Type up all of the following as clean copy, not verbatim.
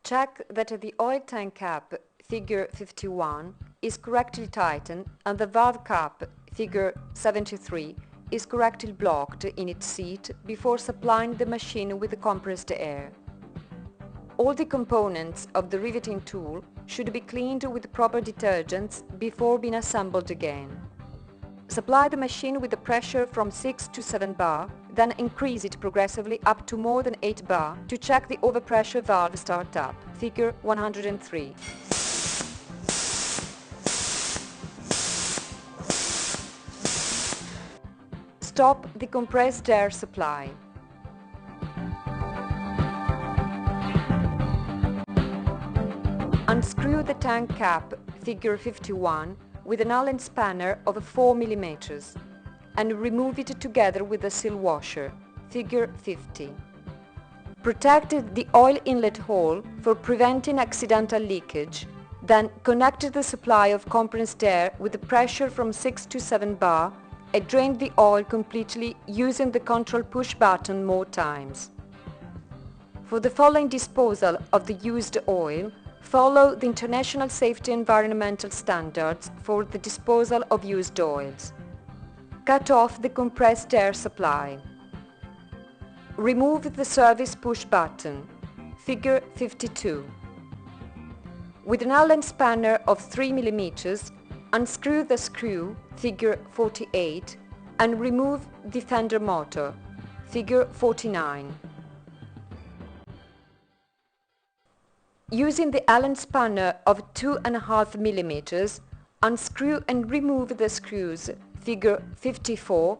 Check that the oil tank cap, figure 51, is correctly tightened and the valve cap, figure 73, is correctly blocked in its seat before supplying the machine with the compressed air. All the components of the riveting tool should be cleaned with proper detergents before being assembled again. Supply the machine with the pressure from 6 to 7 bar, then increase it progressively up to more than 8 bar to check the overpressure valve startup, figure 103. Stop the compressed air supply. Unscrew the tank cap, figure 51, with an Allen spanner of 4 mm and remove it together with the seal washer, figure 50. Protect the oil inlet hole for preventing accidental leakage, then connect the supply of compressed air with the pressure from 6 to 7 bar and drain the oil completely using the control push button more times. For the following disposal of the used oil, follow the International Safety Environmental Standards for the disposal of used oils. Cut off the compressed air supply. Remove the service push button, figure 52. With an Allen spanner of 3 mm, unscrew the screw, figure 48, and remove the fender motor, figure 49. Using the Allen spanner of 2.5 mm, unscrew and remove the screws, figure 54,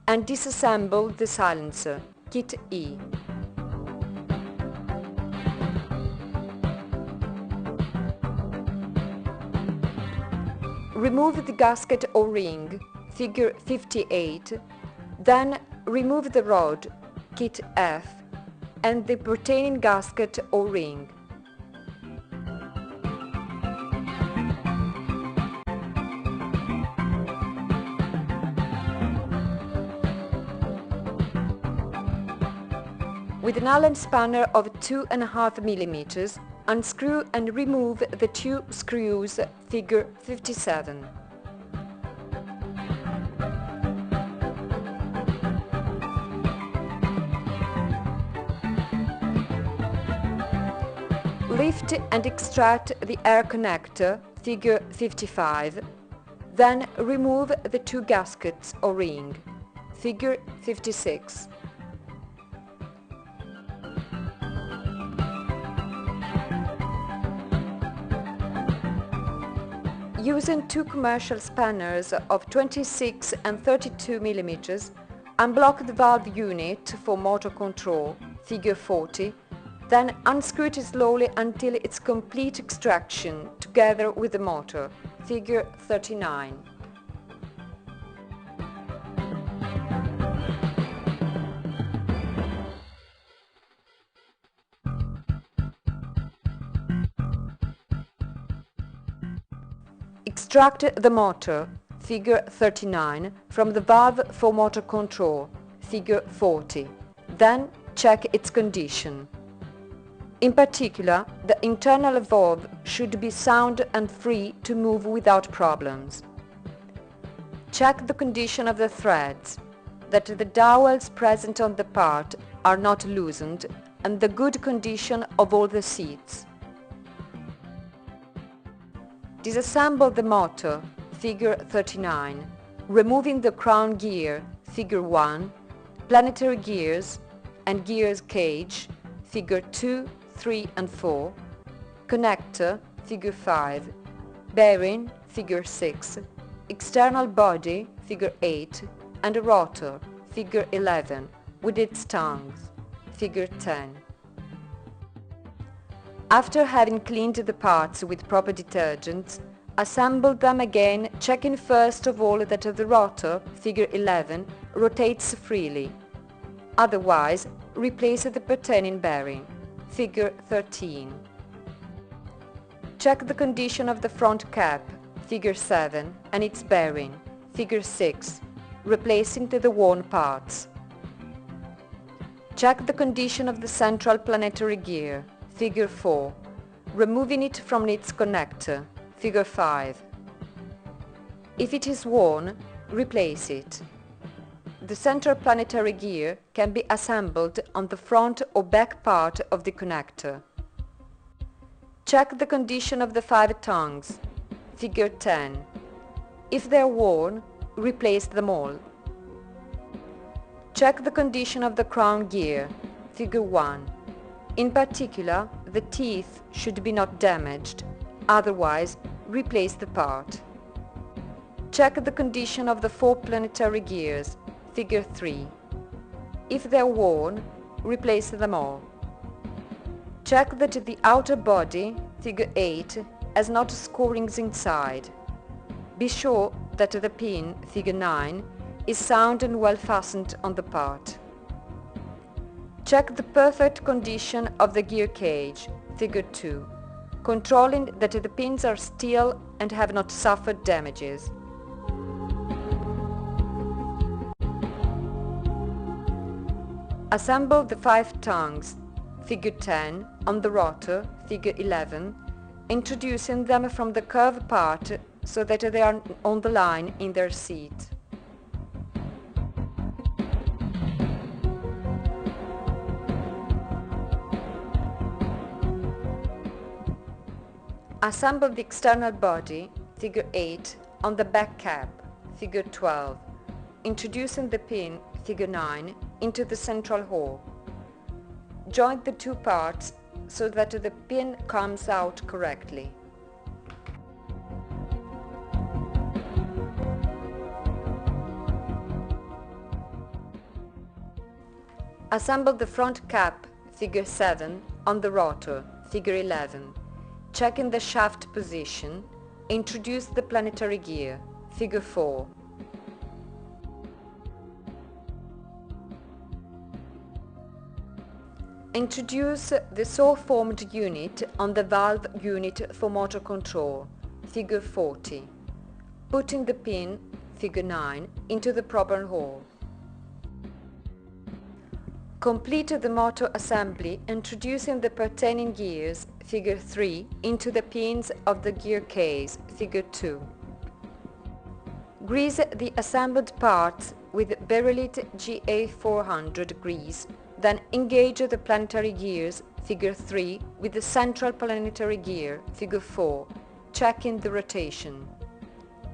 and disassemble the silencer, kit E. Remove the gasket O-ring, figure 58, then remove the rod, kit F, and the pertaining gasket O-ring. With an Allen spanner of 2.5 mm, unscrew and remove the 2 screws, figure 57. Lift and extract the air connector, figure 55, then remove the 2 gaskets or ring, figure 56. Using 2 commercial spanners of 26 and 32 mm, unblock the valve unit for motor control, figure 40, then unscrew it slowly until its complete extraction together with the motor, figure 39. Extract the motor, figure 39, from the valve for motor control, figure 40. Then check its condition. In particular, the internal valve should be sound and free to move without problems. Check the condition of the threads, that the dowels present on the part are not loosened, and the good condition of all the seats. Disassemble the motor, figure 39, removing the crown gear, figure 1, planetary gears and gears cage, figure 2, 3 and 4, connector, figure 5, bearing, figure 6, external body, figure 8, and a rotor, figure 11, with its tongues, figure 10. After having cleaned the parts with proper detergents, assemble them again, checking first of all that the rotor, figure 11, rotates freely. Otherwise, replace the pertaining bearing, figure 13. Check the condition of the front cap, figure 7, and its bearing, figure 6, replacing the worn parts. Check the condition of the central planetary gear, figure 4, removing it from its connector, figure 5. If it is worn, replace it. The central planetary gear can be assembled on the front or back part of the connector. Check the condition of the 5 tongues, figure 10. If they are worn, replace them all. Check the condition of the crown gear, figure 1. In particular, the teeth should be not damaged, otherwise replace the part. Check the condition of the 4 planetary gears, figure 3. If they are worn, replace them all. Check that the outer body, figure 8, has not scorings inside. Be sure that the pin, figure 9, is sound and well fastened on the part. Check the perfect condition of the gear cage, figure 2, controlling that the pins are still and have not suffered damages. Assemble the 5 tongues, figure 10, on the rotor, figure 11, introducing them from the curved part so that they are on the line in their seat. Assemble the external body, figure 8, on the back cap, figure 12, introducing the pin, figure 9, into the central hole. Join the 2 parts so that the pin comes out correctly. Assemble the front cap, figure 7, on the rotor, figure 11. Checking the shaft position, introduce the planetary gear, figure 4. Introduce the saw-formed unit on the valve unit for motor control, figure 40, putting the pin, figure 9, into the proper hole. Complete the motor assembly introducing the pertaining gears, figure 3, into the pins of the gear case, figure 2. Grease the assembled parts with Berylite GA400 grease, then engage the planetary gears, figure 3, with the central planetary gear, figure 4, checking the rotation.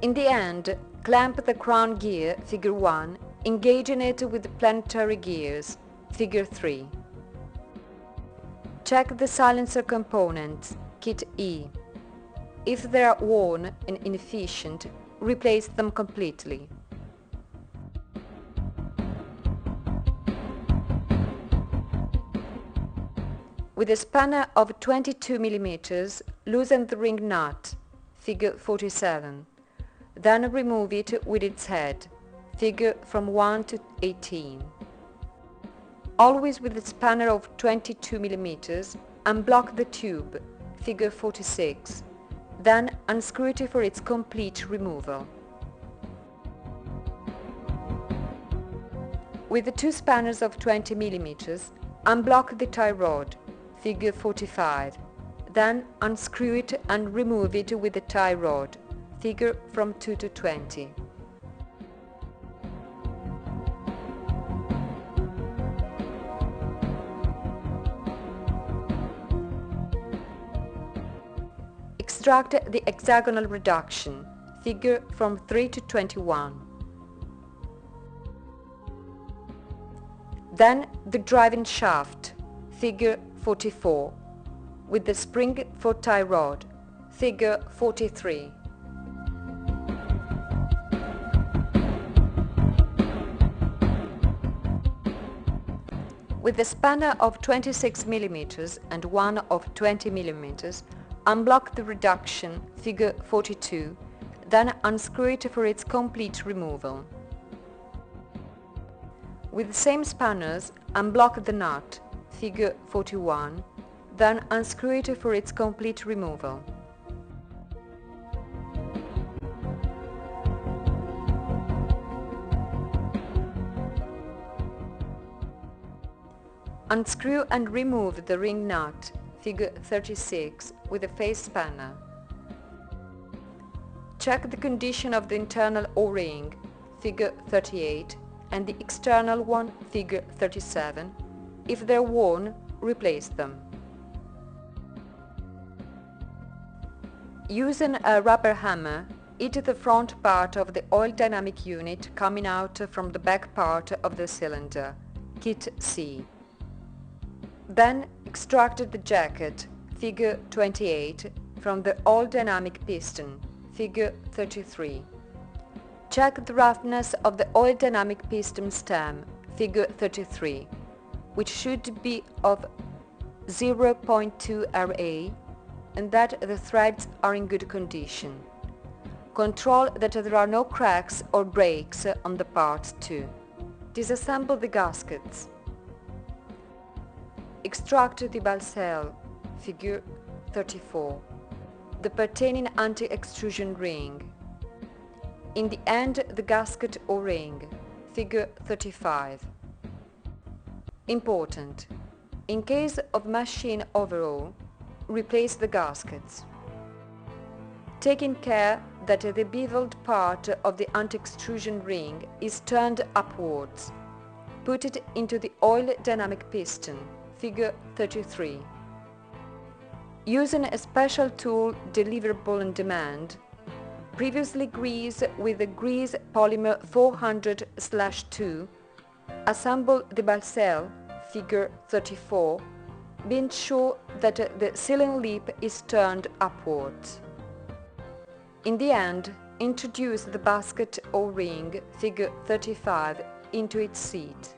In the end, clamp the crown gear, figure 1, engaging it with the planetary gears, figure 3. Check the silencer components, kit E. If they are worn and inefficient, replace them completely. With a spanner of 22 mm, loosen the ring nut, figure 47. Then remove it with its head, figure from 1 to 18. Always with a spanner of 22 mm, unblock the tube, figure 46. Then unscrew it for its complete removal. With the 2 spanners of 20 mm, unblock the tie rod, figure 45. Then unscrew it and remove it with the tie rod, figure from 2 to 20. Extract the hexagonal reduction, figure from 3 to 21. Then the driving shaft, figure 44, with the spring for tie rod, figure 43. With the spanner of 26 mm and one of 20 mm, unblock the reduction, figure 42, then unscrew it for its complete removal. With the same spanners, unblock the nut, figure 41, then unscrew it for its complete removal. Unscrew and remove the ring nut, figure 36, with a face spanner. Check the condition of the internal O-ring, figure 38, and the external one, figure 37. If they're worn, replace them. Using a rubber hammer, hit the front part of the oil dynamic unit coming out from the back part of the cylinder, kit C. Then extract the jacket, figure 28, from the oil dynamic piston, figure 33. Check the roughness of the oil dynamic piston stem, figure 33, which should be of 0.2 Ra, and that the threads are in good condition. Control that there are no cracks or breaks on the parts too. Disassemble the gaskets. Extract the balselle, figure 34, the pertaining anti-extrusion ring. In the end, the gasket O-ring, figure 35. Important: in case of machine overhaul, replace the gaskets, taking care that the beveled part of the anti-extrusion ring is turned upwards. Put it into the oil dynamic piston, figure 33. Using a special tool deliverable on demand, previously grease with the grease polymer 400/2, assemble the balselle, figure 34, being sure that the sealing lip is turned upwards. In the end, introduce the basket O-ring, figure 35, into its seat.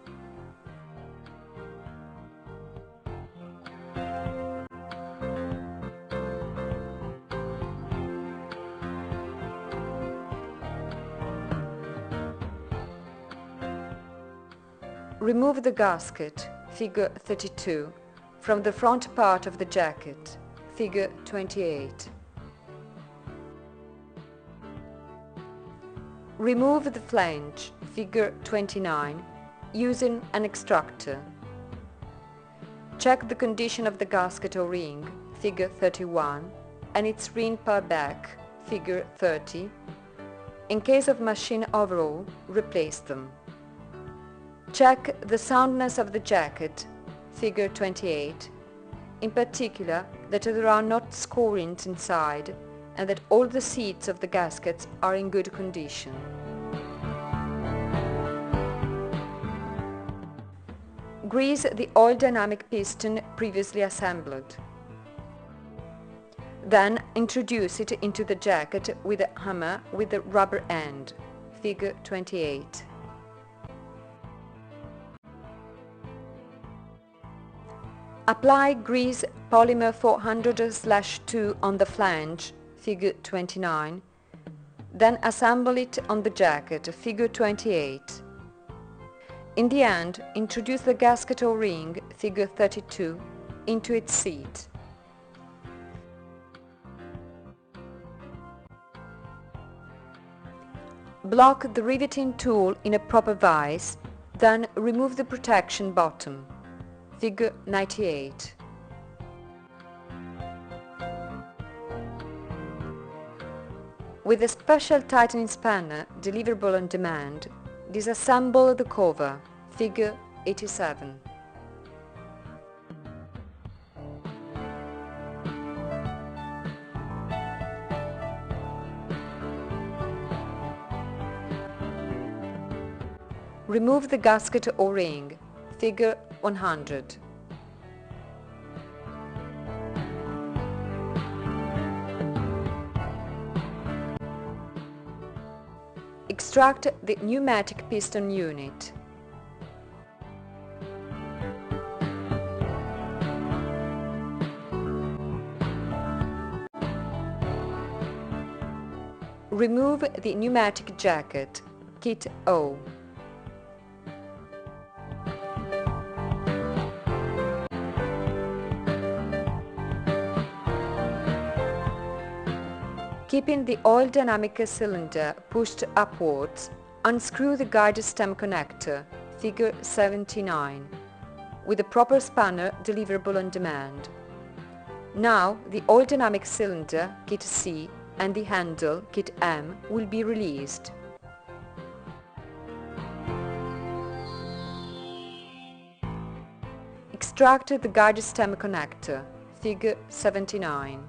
Remove the gasket, figure 32, from the front part of the jacket, figure 28. Remove the flange, figure 29, using an extractor. Check the condition of the gasket O-ring, figure 31, and its ring per back, figure 30. In case of machine overhaul, replace them. Check the soundness of the jacket, figure 28, in particular that there are not scorings inside and that all the seats of the gaskets are in good condition. Grease the oil dynamic piston previously assembled. Then introduce it into the jacket with a hammer with the rubber end, figure 28. Apply grease polymer 400/2 on the flange, figure 29, then assemble it on the jacket, figure 28. In the end, introduce the gasket O-ring, figure 32, into its seat. Block the riveting tool in a proper vise, then remove the protection bottom, figure 98. With a special tightening spanner, deliverable on demand, disassemble the cover, figure 87. Remove the gasket O-ring, figure 100. Extract the pneumatic piston unit. Remove the pneumatic jacket, kit O. Keeping the oil dynamic cylinder pushed upwards, unscrew the guide stem connector, figure 79, with a proper spanner deliverable on demand. Now the oil dynamic cylinder, kit C, and the handle, kit M, will be released. Extract the guide stem connector, figure 79.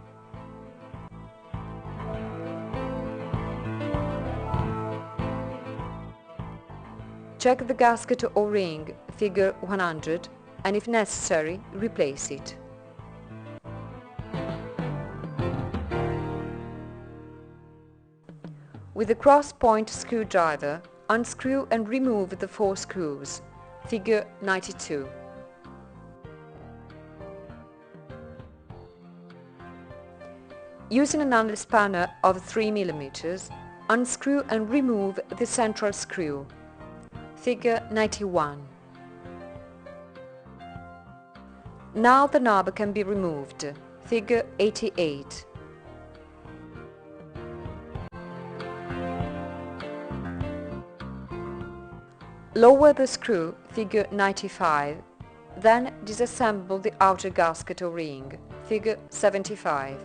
Check the gasket O-ring, figure 100, and if necessary, replace it. With a cross-point screwdriver, unscrew and remove the 4 screws, figure 92. Using an Allen spanner of 3 mm, unscrew and remove the central screw, figure 91. Now the knob can be removed, figure 88. Lower the screw, figure 95, then disassemble the outer gasket O-ring, figure 75.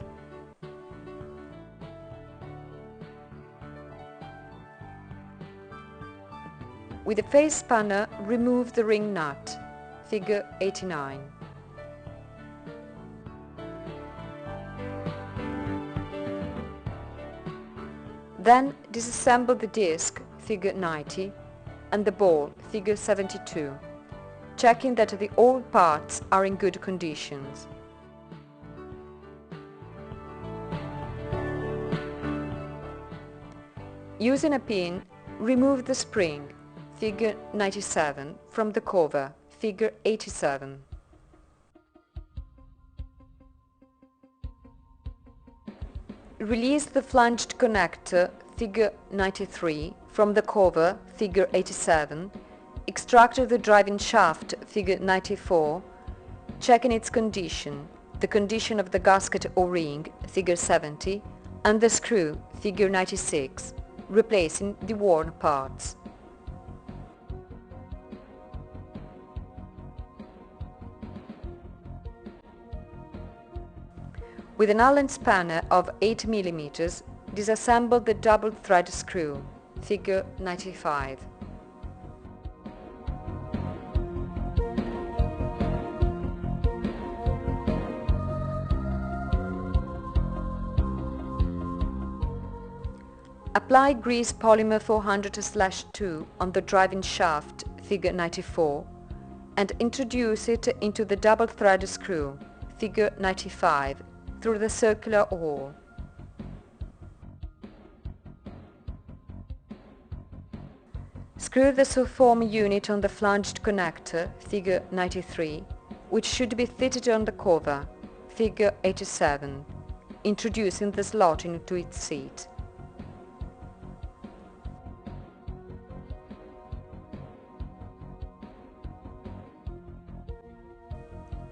With a face spanner, remove the ring nut, figure 89. Then disassemble the disc, figure 90, and the ball, figure 72, checking that the all parts are in good conditions. Using a pin, remove the spring, figure 97, from the cover, figure 87. Release the flanged connector, figure 93, from the cover, figure 87, extract the driving shaft, figure 94, checking its condition, the condition of the gasket O-ring, figure 70, and the screw, figure 96, replacing the worn parts. With an Allen spanner of 8 mm, disassemble the double thread screw, figure 95. Apply grease polymer 400/2 on the driving shaft, figure 94, and introduce it into the double thread screw, figure 95, through the circular hole. Screw the sulform unit on the flanged connector, figure 93, which should be fitted on the cover, figure 87, introducing the slot into its seat.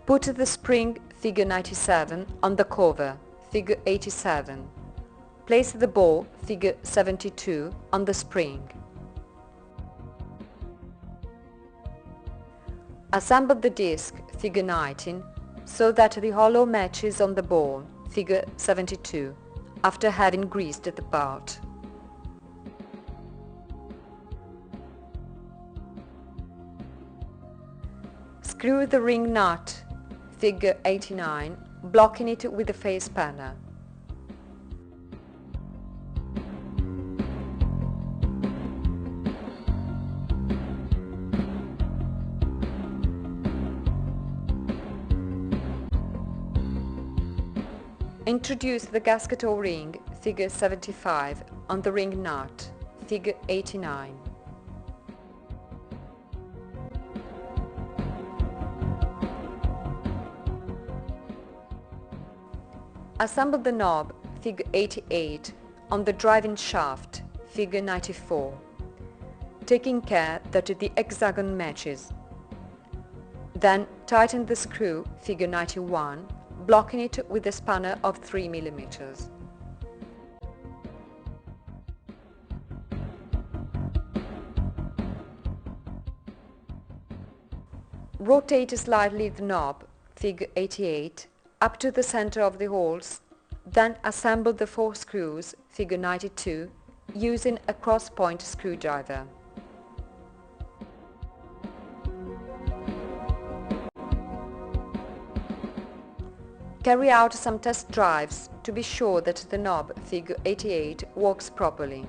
Put the spring, figure 97, on the cover, figure 87. Place the ball, figure 72, on the spring. Assemble the disc, figure 19, so that the hollow matches on the ball, figure 72, after having greased the part. Screw the ring nut, figure 89, blocking it with the face spanner. Introduce the gasket O-ring, figure 75, on the ring nut, figure 89. Assemble the knob, figure 88, on the driving shaft, figure 94, taking care that the hexagon matches. Then tighten the screw, figure 91, blocking it with a spanner of 3 mm. Rotate slightly the knob, figure 88, up to the center of the holes, then assemble the 4 screws, figure 92, using a cross-point screwdriver. Carry out some test drives to be sure that the knob, figure 88, works properly.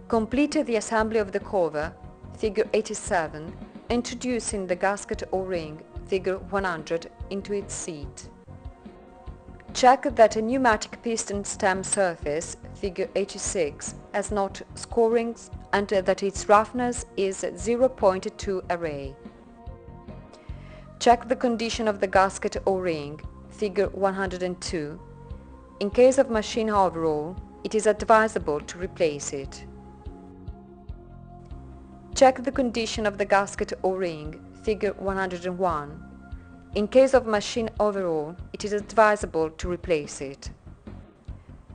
Complete the assembly of the cover, figure 87, introducing the gasket O-ring, figure 100, into its seat. Check that a pneumatic piston stem surface, figure 86, has not scorings and that its roughness is 0.2 array. Check the condition of the gasket O-ring, figure 102. In case of machine overhaul, it is advisable to replace it. Check the condition of the gasket O-ring, figure 101. In case of machine overhaul, it is advisable to replace it.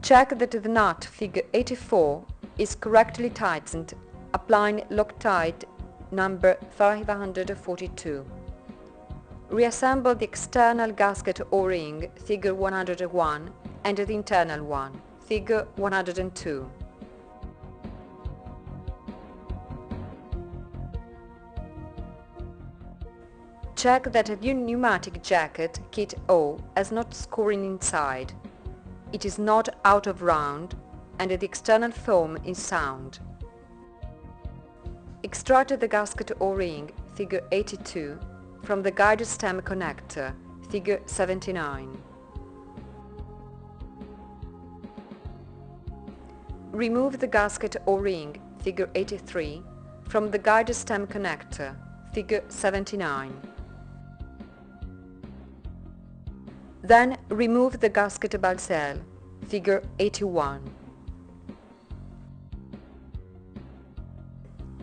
Check that the nut, figure 84, is correctly tightened, applying Loctite number 542. Reassemble the external gasket O-ring, figure 101, and the internal one, figure 102. Check that the pneumatic jacket, kit O, has not scoring inside. It is not out of round, and the external foam is sound. Extract the gasket O-ring, figure 82, from the guide stem connector, figure 79. Remove the gasket O-ring, figure 83, from the guide stem connector, figure 79. Then remove the gasket balselle, figure 81.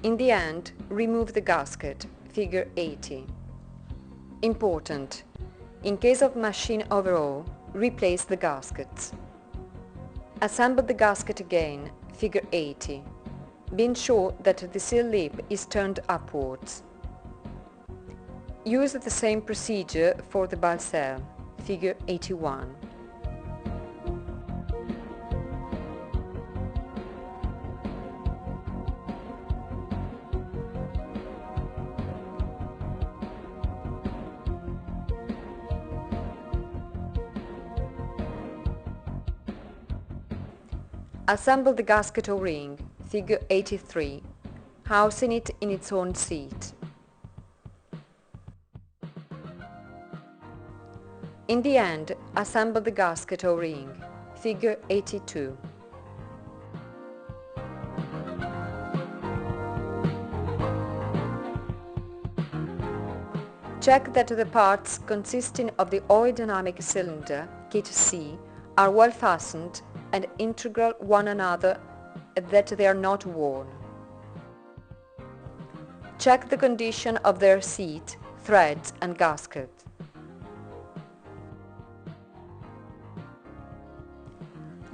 In the end, remove the gasket, figure 80. Important: in case of machine overhaul, replace the gaskets. Assemble the gasket again, figure 80, being sure that the seal lip is turned upwards. Use the same procedure for the balselle, figure 81. Assemble the gasket O-ring, figure 83, housing it in its own seat. In the end, assemble the gasket O-ring, figure 82. Check that the parts consisting of the aerodynamic cylinder, kit C, are well fastened and integral one another and that they are not worn. Check the condition of their seat, threads and gasket.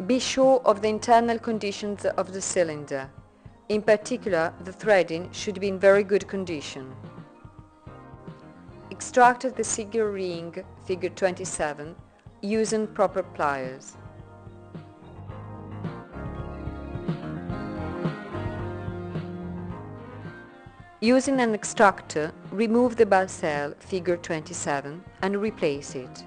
Be sure of the internal conditions of the cylinder. In particular, the threading should be in very good condition. Extract the figure ring, figure 27, using proper pliers. Using an extractor, remove the balselle, figure 27, and replace it.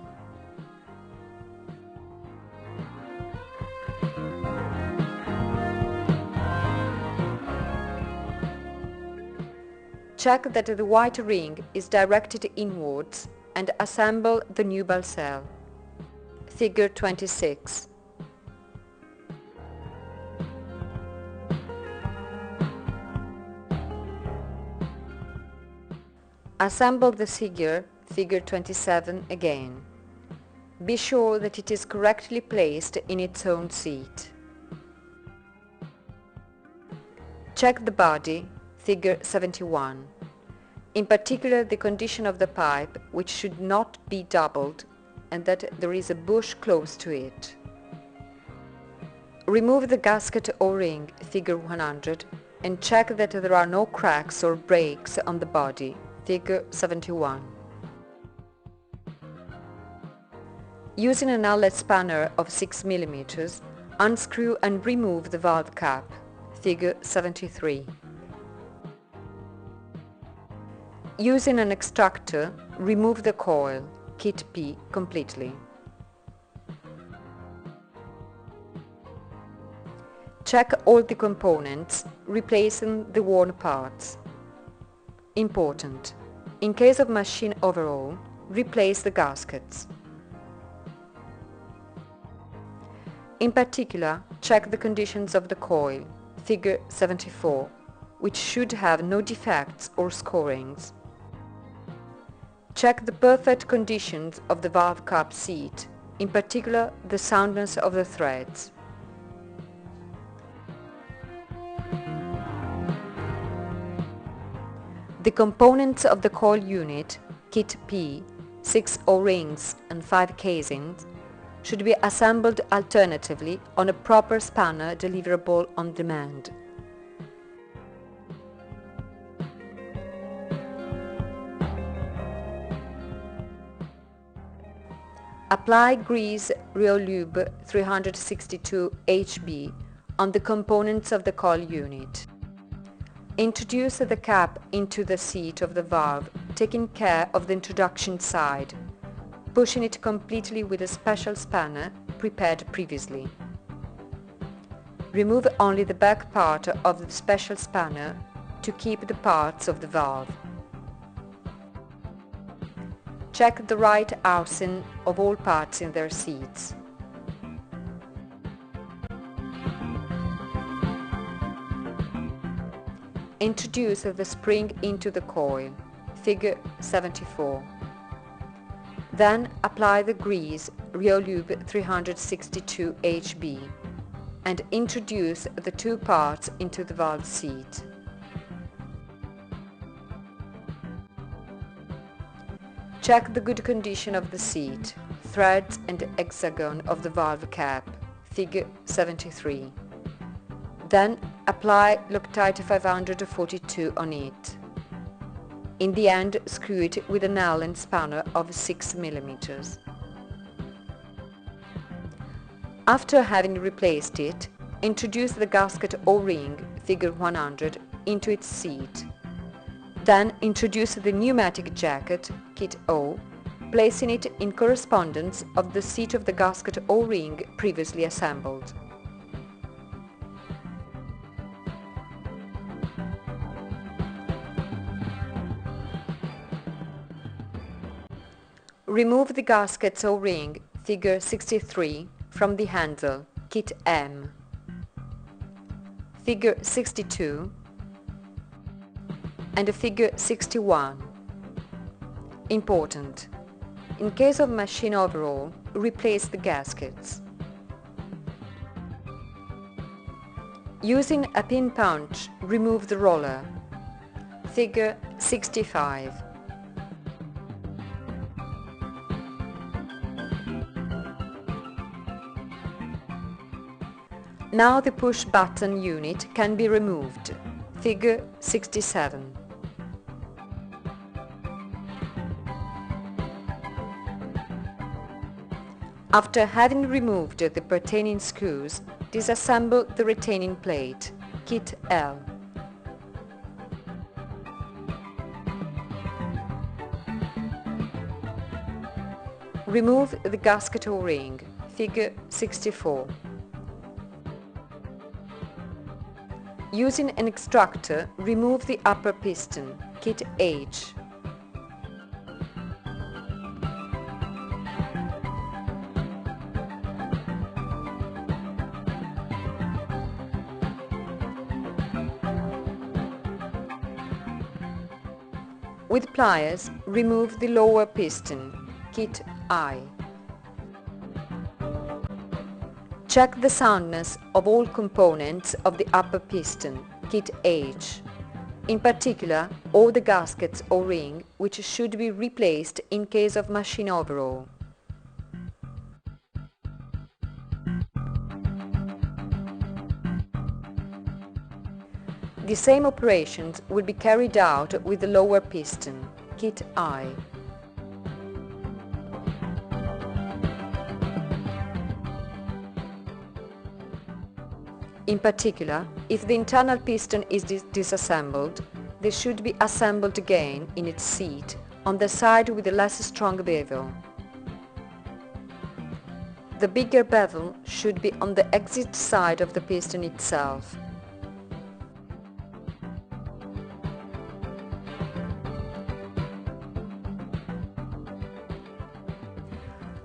Check that the white ring is directed inwards and assemble the new balselle. Figure 26. Assemble the figure, figure 27, again. Be sure that it is correctly placed in its own seat. Check the body, figure 71. In particular, the condition of the pipe, which should not be doubled, and that there is a bush close to it. Remove the gasket O-ring, figure 100, and check that there are no cracks or breaks on the body, figure 71. Using an outlet spanner of 6 mm, unscrew and remove the valve cap, figure 73. Using an extractor, remove the coil, kit P, completely. Check all the components, replacing the worn parts. Important: in case of machine overhaul, replace the gaskets. In particular, check the conditions of the coil, figure 74, which should have no defects or scorings. Check the perfect conditions of the valve cap seat, in particular the soundness of the threads. The components of the coil unit, kit P, 6 O-rings and 5 casings, should be assembled alternatively on a proper spanner deliverable on demand. Apply grease Reolube 362 HB on the components of the coil unit. Introduce the cap into the seat of the valve, taking care of the introduction side, pushing it completely with a special spanner prepared previously. Remove only the back part of the special spanner to keep the parts of the valve. Check the right housing of all parts in their seats. Introduce the spring into the coil, figure 74. Then apply the grease Reolube 362 HB and introduce the two parts into the valve seat. Check the good condition of the seat, threads and hexagon of the valve cap, figure 73. Then apply Loctite 542 on it. In the end, screw it with an Allen spanner of 6 mm. After having replaced it, introduce the gasket O-ring, figure 100, into its seat. Then introduce the pneumatic jacket, kit O, placing it in correspondence of the seat of the gasket O-ring previously assembled. Remove the gasket's O-ring, figure 63, from the handle, kit M. Figure 62 and figure 61. Important: in case of machine overhaul, replace the gaskets. Using a pin punch, remove the roller. Figure 65. Now the push button unit can be removed. Figure 67. After having removed the pertaining screws, disassemble the retaining plate, kit L. Remove the gasket O-ring, figure 64. Using an extractor, remove the upper piston, kit H. With pliers, remove the lower piston, kit I. Check the soundness of all components of the upper piston, kit H. In particular, all the gaskets O-ring, which should be replaced in case of machine overhaul. The same operations will be carried out with the lower piston, kit I. In particular, if the internal piston is disassembled, this should be assembled again in its seat on the side with the less strong bevel. The bigger bevel should be on the exit side of the piston itself.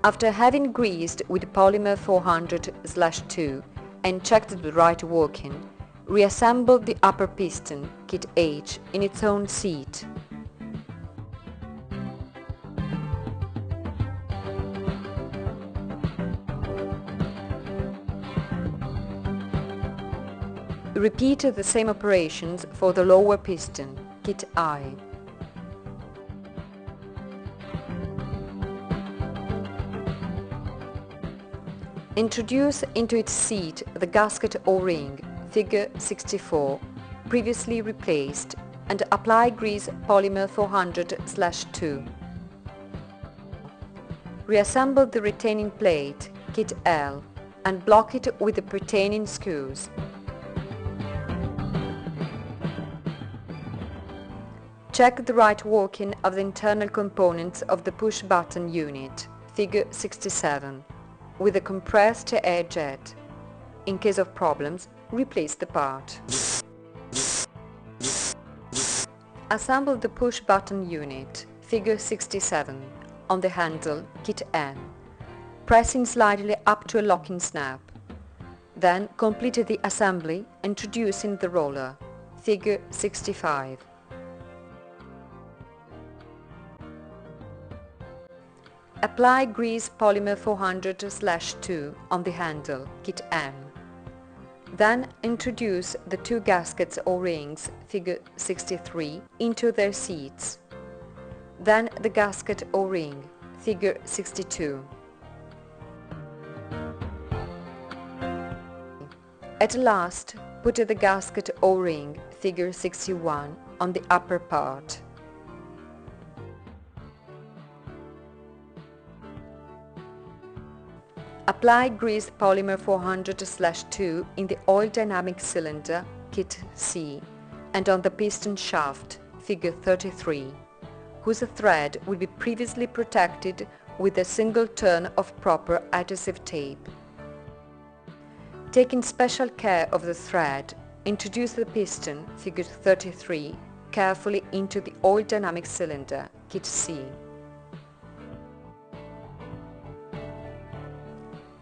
After having greased with polymer 400/2 and checked the right working, reassemble the upper piston, kit H, in its own seat. Repeat the same operations for the lower piston, kit I. Introduce into its seat the gasket O-ring, figure 64, previously replaced, and apply grease polymer 400/2. Reassemble the retaining plate, kit L, and block it with the pertaining screws. Check the right working of the internal components of the push-button unit, figure 67, with a compressed air jet. In case of problems, replace the part. Assemble the push-button unit, figure 67, on the handle, kit N, pressing slightly up to a locking snap. Then complete the assembly introducing the roller, figure 65. Apply grease polymer 400/2 on the handle, kit M. Then introduce the two gaskets O-rings, figure 63, into their seats. Then the gasket O-ring, figure 62. At last, put the gasket O-ring, figure 61, on the upper part. Apply greased polymer 400/2 in the oil dynamic cylinder, kit C, and on the piston shaft, figure 33, whose thread will be previously protected with a single turn of proper adhesive tape. Taking special care of the thread, introduce the piston, figure 33, carefully into the oil dynamic cylinder, kit C.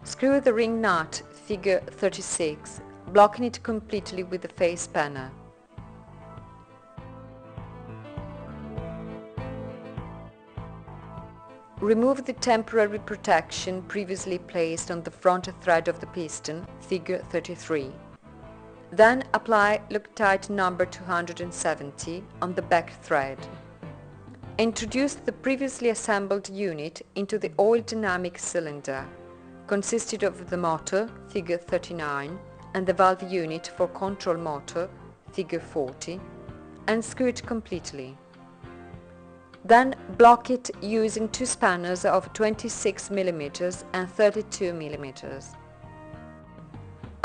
Screw the ring nut, figure 36, blocking it completely with the face spanner. Remove the temporary protection previously placed on the front thread of the piston, figure 33. Then apply Loctite number 270 on the back thread. Introduce the previously assembled unit into the oil dynamic cylinder, consisted of the motor, figure 39, and the valve unit for control motor, figure 40, and screw it completely. Then block it using two spanners of 26 mm and 32 mm.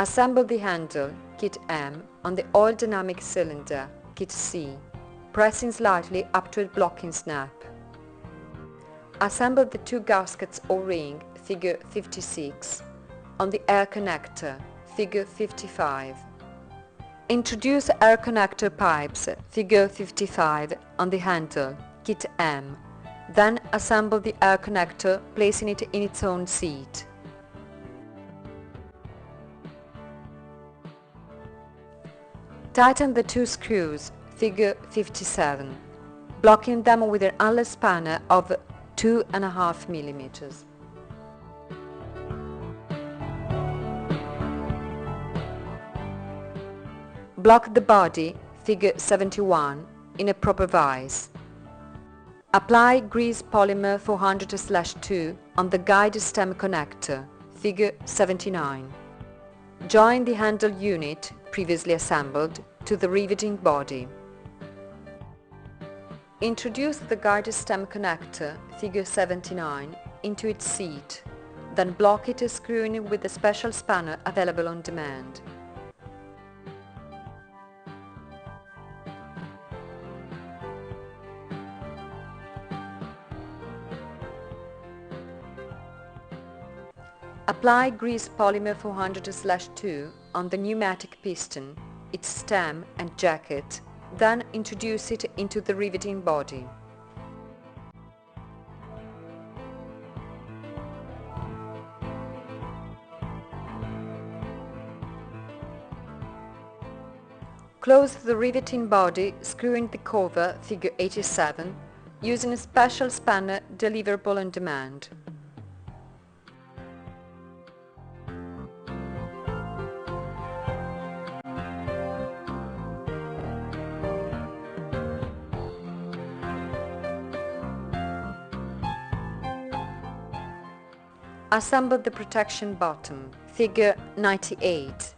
Assemble the handle, kit M, on the oil dynamic cylinder, kit C, pressing slightly up to a blocking snap. Assemble the two gaskets O-ring, figure 56, on the air connector, figure 55. Introduce air connector pipes, figure 55, on the handle, kit M. Then assemble the air connector, placing it in its own seat. Tighten the two screws, figure 57, blocking them with an Allen spanner of 2.5 mm. Block the body, figure 71, in a proper vise. Apply grease polymer 400/2 on the guide stem connector, figure 79. Join the handle unit, previously assembled, to the riveting body. Introduce the guide stem connector, figure 79, into its seat, then block it screwing with the special spanner available on demand. Apply grease polymer 400/2 on the pneumatic piston, its stem and jacket, then introduce it into the riveting body. Close the riveting body screwing the cover, figure 87, using a special spanner deliverable on demand. Assemble the protection bottom, figure 98.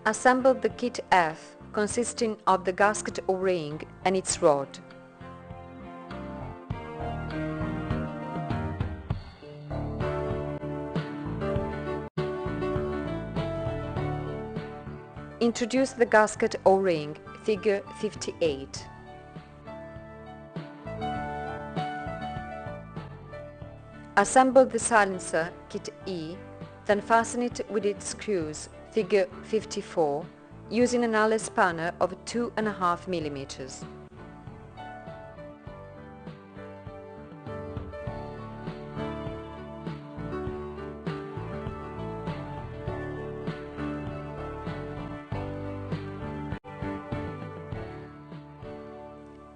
Assemble the kit F, consisting of the gasket O-ring and its rod. Introduce the gasket O-ring, figure 58. Assemble the silencer, kit E, then fasten it with its screws, figure 54, using an alloy spanner of 2.5 mm.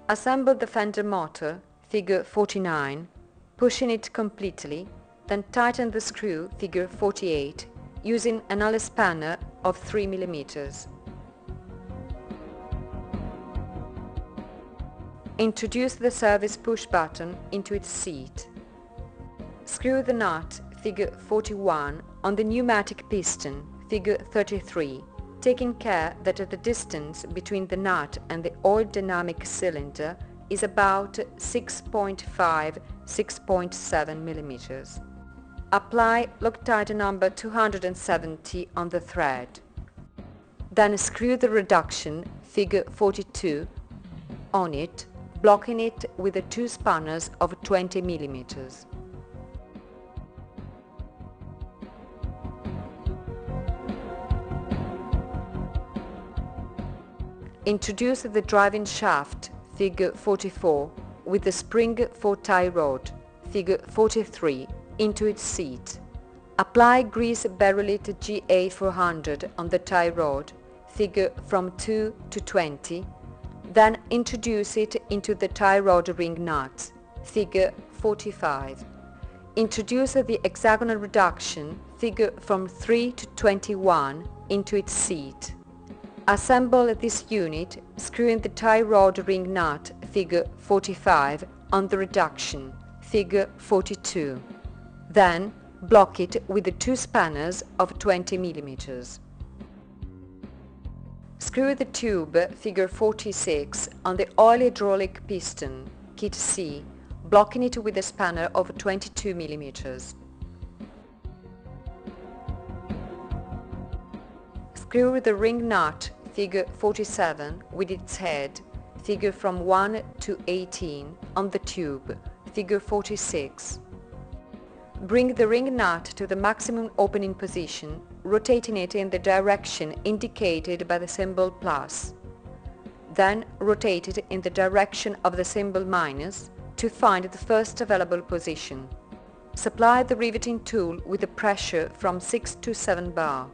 Assemble the fender motor, figure 49, pushing it completely, then tighten the screw, figure 48, using an alloy spanner of 3 mm. Introduce the service push button into its seat. Screw the nut, figure 41, on the pneumatic piston, figure 33, taking care that the distance between the nut and the oil dynamic cylinder is about 6.5-6.7 mm. Apply Loctite number 270 on the thread. Then screw the reduction, figure 42, on it, blocking it with the two spanners of 20 mm. Introduce the driving shaft, figure 44, with the spring for tie rod, figure 43, into its seat. Apply grease Berylite GA400 on the tie rod, figure from 2 to 20, then introduce it into the tie rod ring nut, figure 45. Introduce the hexagonal reduction, figure from 3 to 21, into its seat. Assemble this unit, screwing the tie rod ring nut, figure 45, on the reduction, figure 42. Then block it with the two spanners of 20 mm. Screw the tube, figure 46, on the oil hydraulic piston, kit C, blocking it with a spanner of 22 mm. Screw the ring nut, figure 47, with its head, figure from 1 to 18, on the tube, figure 46. Bring the ring nut to the maximum opening position, rotating it in the direction indicated by the symbol plus. Then rotate it in the direction of the symbol minus to find the first available position. Supply the riveting tool with a pressure from 6 to 7 bar.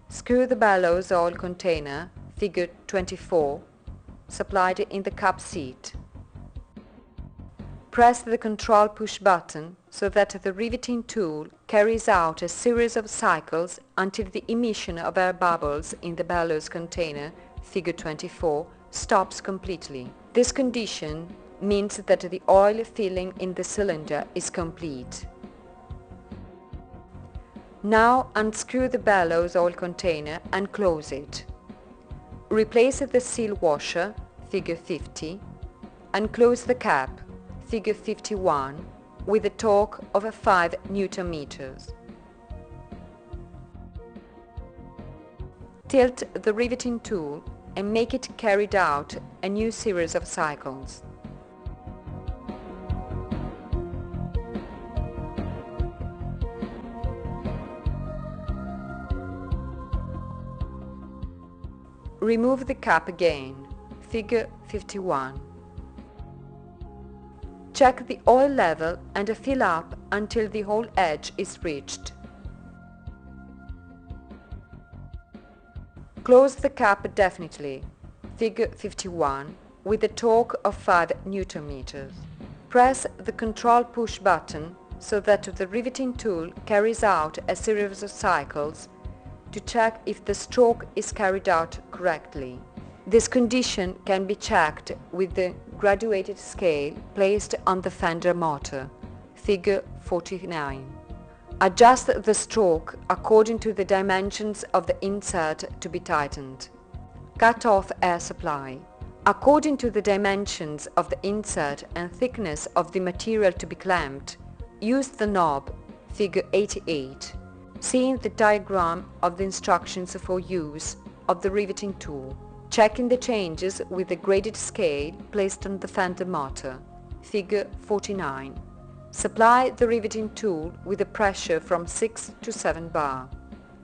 Screw the bellows oil container, figure 24, supplied in the cab seat. Press the control push button so that the riveting tool carries out a series of cycles until the emission of air bubbles in the bellows container, figure 24, stops completely. This condition means that the oil filling in the cylinder is complete. Now unscrew the bellows oil container and close it. Replace the seal washer, figure 50, and close the cap, figure 51, with a torque of 5 Newton meters. Tilt the riveting tool and make it carry out a new series of cycles. Remove the cap again, figure 51. Check the oil level and fill up until the whole edge is reached. Close the cap definitely, figure 51, with a torque of 5 Newton meters. Press the control push button so that the riveting tool carries out a series of cycles to check if the stroke is carried out correctly. This condition can be checked with the graduated scale placed on the fender motor, figure 49. Adjust the stroke according to the dimensions of the insert to be tightened. Cut off air supply. According to the dimensions of the insert and thickness of the material to be clamped, use the knob, figure 88. See in the diagram of the instructions for use of the riveting tool. Checking the changes with the graded scale placed on the fender motor, figure 49. Supply the riveting tool with a pressure from 6 to 7 bar.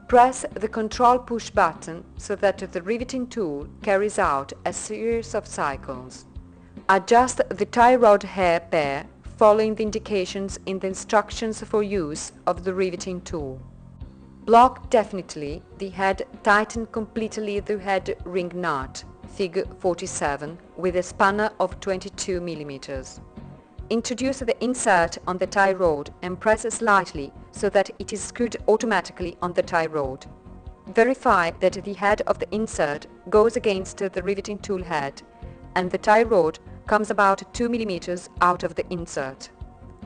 Press the control push button so that the riveting tool carries out a series of cycles. Adjust the tie rod hair pair following the indications in the instructions for use of the riveting tool. Block definitely the head, tighten completely the head ring nut, figure 47, with a spanner of 22 mm. Introduce the insert on the tie rod and press slightly so that it is screwed automatically on the tie rod. Verify that the head of the insert goes against the riveting tool head and the tie rod comes about 2 mm out of the insert.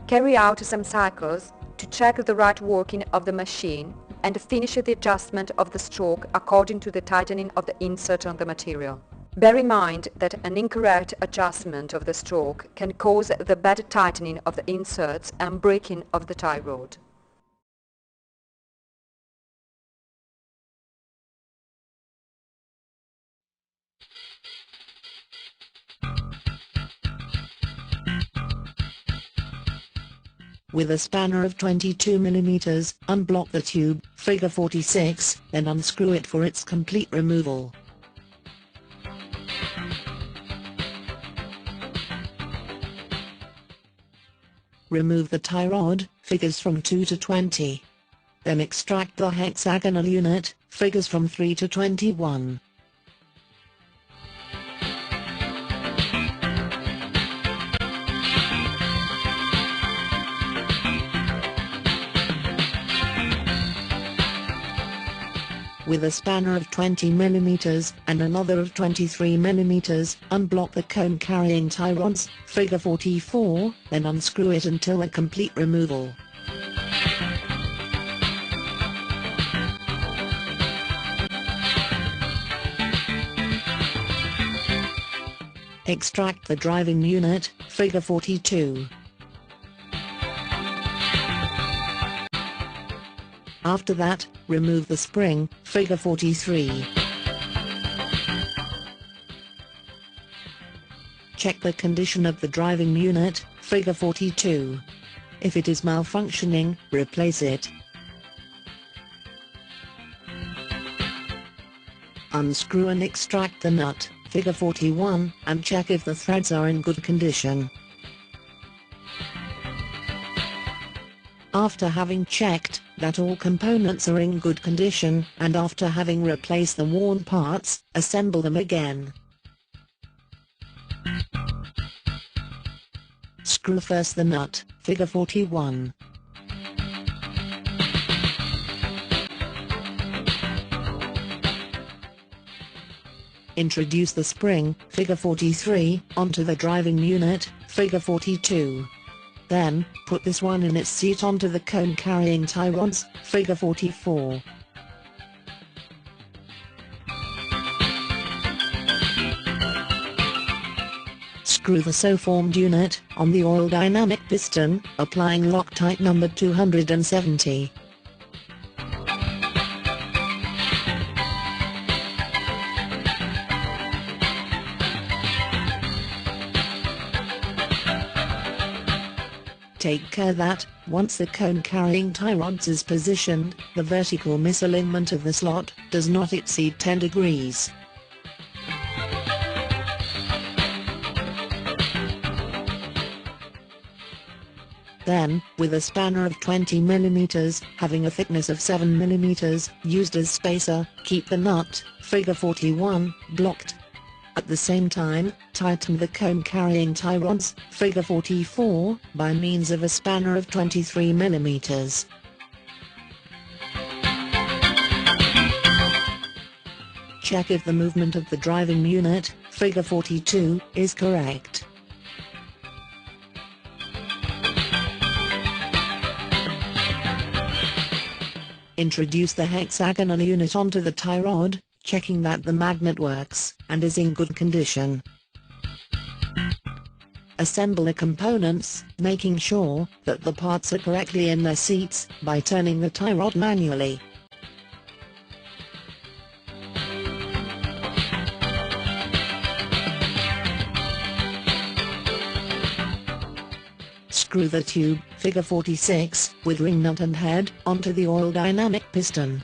Carry out some cycles to check the right working of the machine and finish the adjustment of the stroke according to the tightening of the insert on the material. Bear in mind that an incorrect adjustment of the stroke can cause the bad tightening of the inserts and breaking of the tie rod. With a spanner of 22 mm, unblock the tube, figure 46, then unscrew it for its complete removal. Remove the tie rod, figures from 2 to 20. Then extract the hexagonal unit, figures from 3 to 21. With a spanner of 20 mm and another of 23 mm, unblock the cone carrying tie rods, figure 44, then unscrew it until a complete removal. Extract the driving unit, figure 42. After that, remove the spring, figure 43. Check the condition of the driving unit, figure 42. If it is malfunctioning, replace it. Unscrew and extract the nut, figure 41, and check if the threads are in good condition. After having checked that all components are in good condition, and after having replaced the worn parts, assemble them again. Screw first the nut, figure 41. Introduce the spring, figure 43, onto the driving unit, figure 42. Then, put this one in its seat onto the cone-carrying tie rods, figure 44. Screw the so-formed unit on the oil dynamic piston, applying Loctite number 270. Take care that, once the cone-carrying tie rods is positioned, the vertical misalignment of the slot does not exceed 10 degrees. Then, with a spanner of 20 mm, having a thickness of 7 mm, used as spacer, keep the nut, figure 41, blocked. At the same time, tighten the cone-carrying tie rods, figure 44, by means of a spanner of 23 mm. Check if the movement of the driving unit, figure 42, is correct. Introduce the hexagonal unit onto the tie rod, checking that the magnet works and is in good condition. Assemble the components, making sure that the parts are correctly in their seats by turning the tie rod manually. Screw the tube, figure 46, with ring nut and head, onto the oil dynamic piston.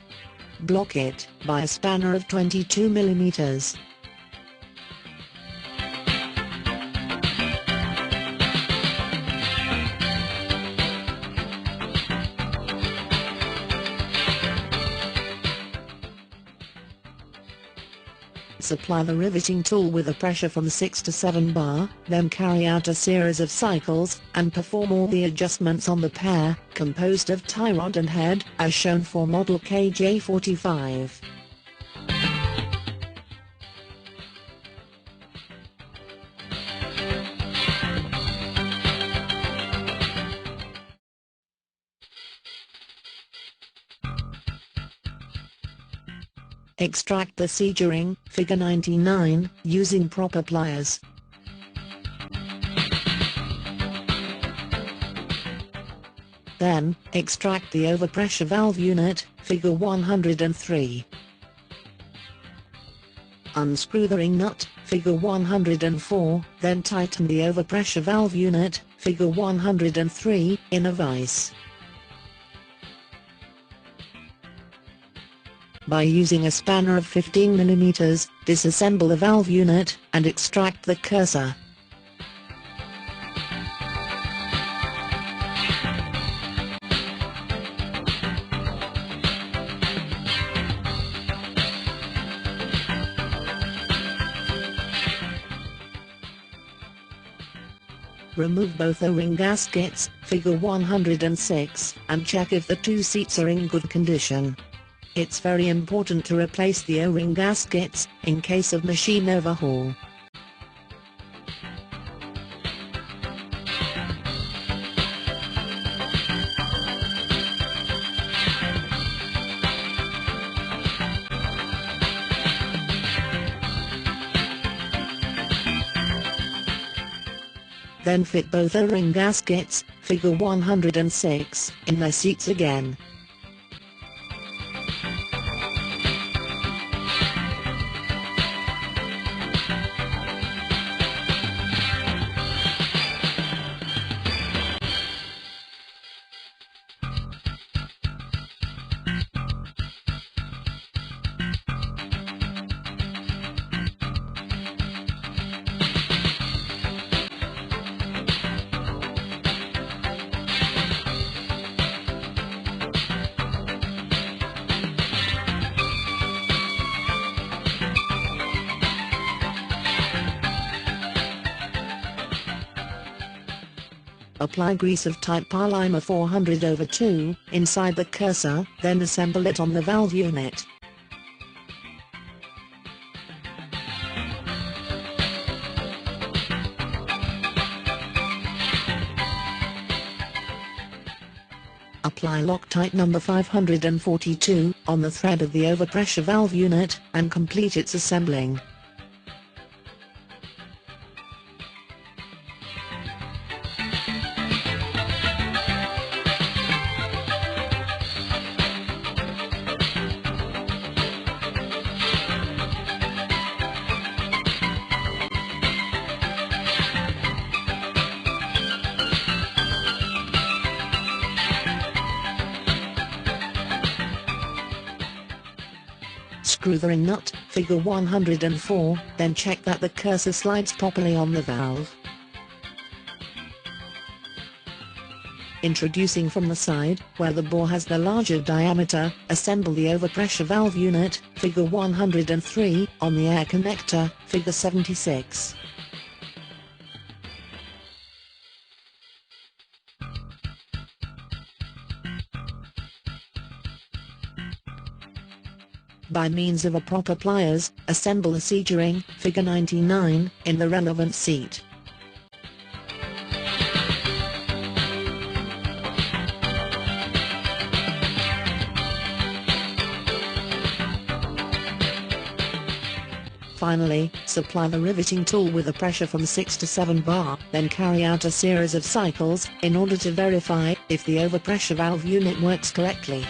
Block it by a spanner of 22 mm. Supply the riveting tool with a pressure from 6 to 7 bar, then carry out a series of cycles, and perform all the adjustments on the pair, composed of tie rod and head, as shown for model KJ45. Extract the C-ring, figure 99, using proper pliers. Then, extract the overpressure valve unit, figure 103. Unscrew the ring nut, figure 104, then tighten the overpressure valve unit, figure 103, in a vise. By using a spanner of 15 mm, disassemble the valve unit, and extract the cursor. Remove both O-ring gaskets, figure 106, and check if the two seats are in good condition. It's very important to replace the O-ring gaskets, in case of machine overhaul. Then fit both O-ring gaskets, figure 106, in their seats again. Apply grease of type Polymer 400/2 inside the cursor, then assemble it on the valve unit. apply Loctite number 542 on the thread of the overpressure valve unit, and complete its assembling. Screw the ring nut, figure 104, then check that the cursor slides properly on the valve. Introducing from the side, where the bore has the larger diameter, assemble the overpressure valve unit, figure 103, on the air connector, figure 76. By means of a proper pliers, assemble the C-ring, figure 99, in the relevant seat. Finally, supply the riveting tool with a pressure from 6 to 7 bar, then carry out a series of cycles, in order to verify if the overpressure valve unit works correctly.